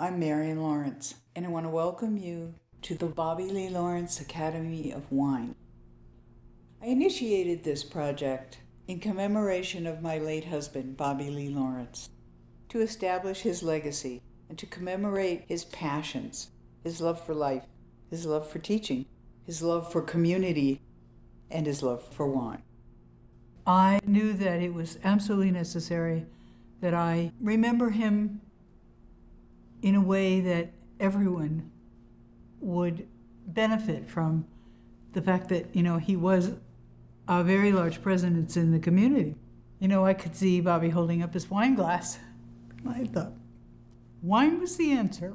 I'm Marion Lawrence, and I want to welcome you to the Bobby Lee Lawrence Academy of Wine. I initiated this project in commemoration of my late husband, Bobby Lee Lawrence, to establish his legacy and to commemorate his passions, his love for life, his love for teaching, his love for community, and his love for wine. I knew that it was absolutely necessary that I remember him in a way that everyone would benefit from the fact that, he was a very large presence in the community. I could see Bobby holding up his wine glass. I thought wine was the answer.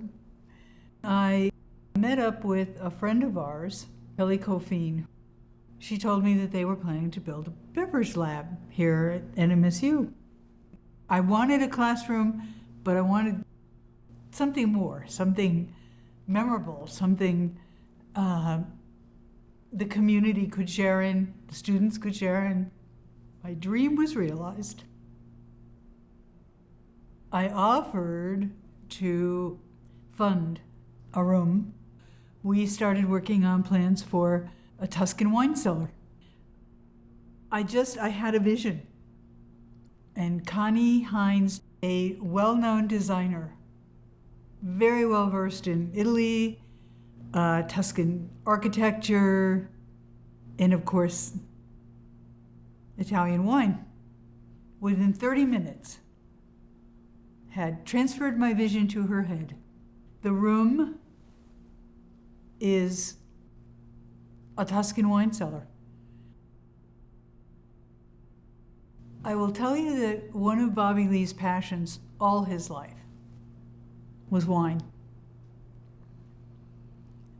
I met up with a friend of ours, Kelly Coffeen. She told me that they were planning to build a beverage lab here at NMSU. I wanted a classroom, but I wanted something more, something memorable, something the community could share in, the students could share in. My dream was realized. I offered to fund a room. We started working on plans for a Tuscan wine cellar. I had a vision. And Connie Hines, a well-known designer, very well versed in Italy, Tuscan architecture, and of course, Italian wine, within 30 minutes, had transferred my vision to her head. The room is a Tuscan wine cellar. I will tell you that one of Bobby Lee's passions all his life was wine.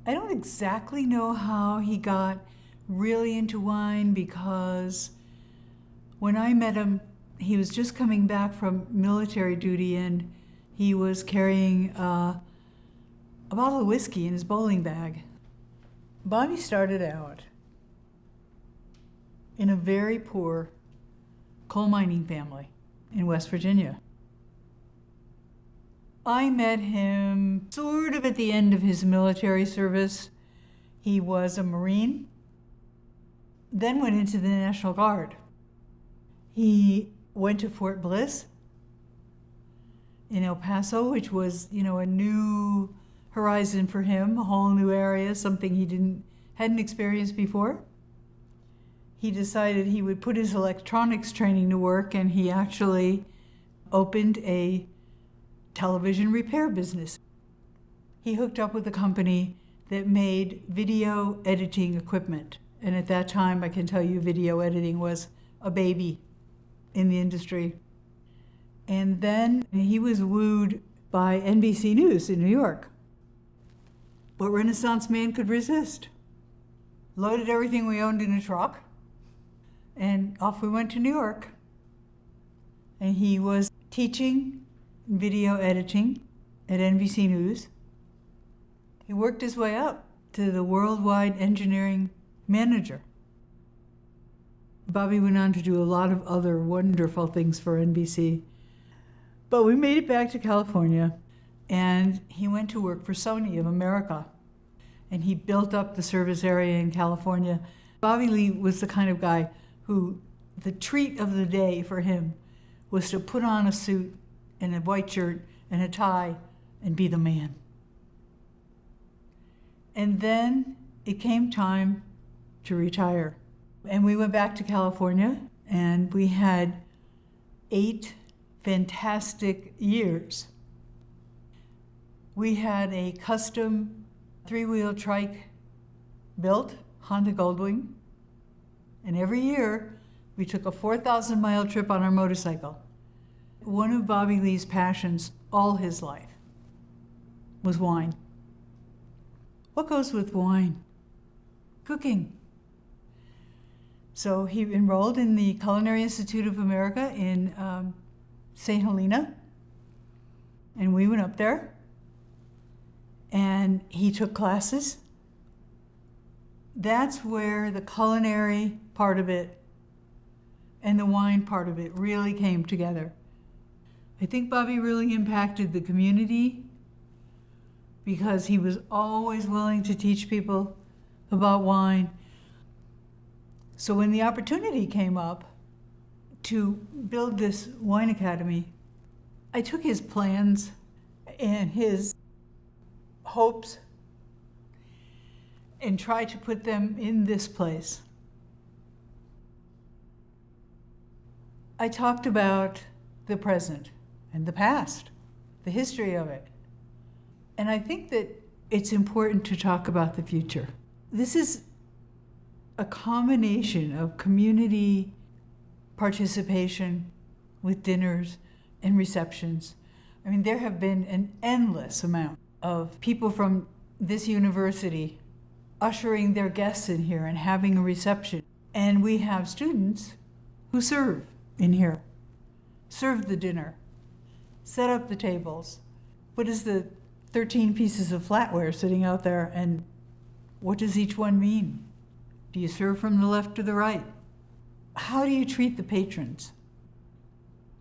I don't exactly know how he got really into wine, because when I met him, he was just coming back from military duty and he was carrying a bottle of whiskey in his bowling bag. Bobby started out in a very poor coal mining family in West Virginia. I met him sort of at the end of his military service. He was a Marine, then went into the National Guard. He went to Fort Bliss in El Paso, which was, a new horizon for him, a whole new area, something he hadn't experienced before. He decided he would put his electronics training to work, and he actually opened a television repair business. He hooked up with a company that made video editing equipment. And at that time, I can tell you, video editing was a baby in the industry. And then he was wooed by NBC News in New York. What Renaissance man could resist? Loaded everything we owned in a truck, and off we went to New York. And he was teaching video editing at NBC News. He worked his way up to the worldwide engineering manager. Bobby went on to do a lot of other wonderful things for NBC. But we made it back to California, and he went to work for Sony of America. And he built up the service area in California. Bobby Lee was the kind of guy who, the treat of the day for him was to put on a suit and a white shirt and a tie and be the man. And then it came time to retire. And we went back to California, and we had 8 fantastic years. We had a custom 3-wheel trike built, Honda Goldwing, and every year we took a 4,000-mile trip on our motorcycle. One of Bobby Lee's passions all his life was wine. What goes with wine? Cooking. So he enrolled in the Culinary Institute of America in St. Helena, and we went up there, and he took classes. That's where the culinary part of it and the wine part of it really came together. I think Bobby really impacted the community because he was always willing to teach people about wine. So when the opportunity came up to build this wine academy, I took his plans and his hopes and tried to put them in this place. I talked about the present and the past, the history of it. And I think that it's important to talk about the future. This is a combination of community participation with dinners and receptions. I mean, there have been an endless amount of people from this university ushering their guests in here and having a reception. And we have students who serve in here, serve the dinner, set up the tables. What is the 13 pieces of flatware sitting out there, and what does each one mean? Do you serve from the left or the right? How do you treat the patrons?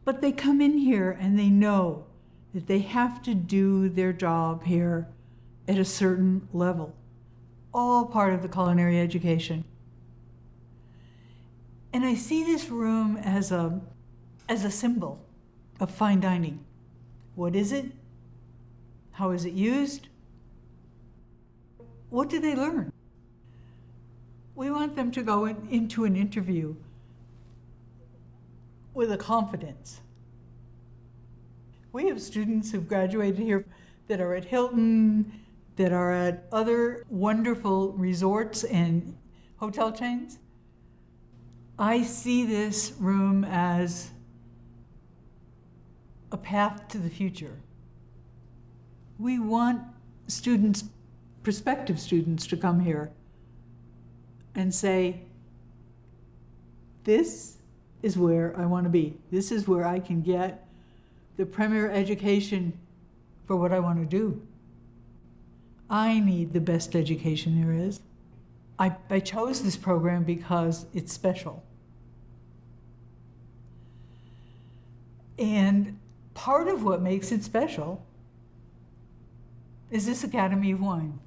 But they come in here and they know that they have to do their job here at a certain level. All part of the culinary education. And I see this room as a symbol of fine dining. What is it? How is it used? What do they learn? We want them to go into an interview with a confidence. We have students who've graduated here that are at Hilton, that are at other wonderful resorts and hotel chains. I see this room as a path to the future. We want students, prospective students, to come here and say, this is where I want to be. This is where I can get the premier education for what I want to do. I need the best education there is. I chose this program because it's special. And part of what makes it special is this Academy of Wine.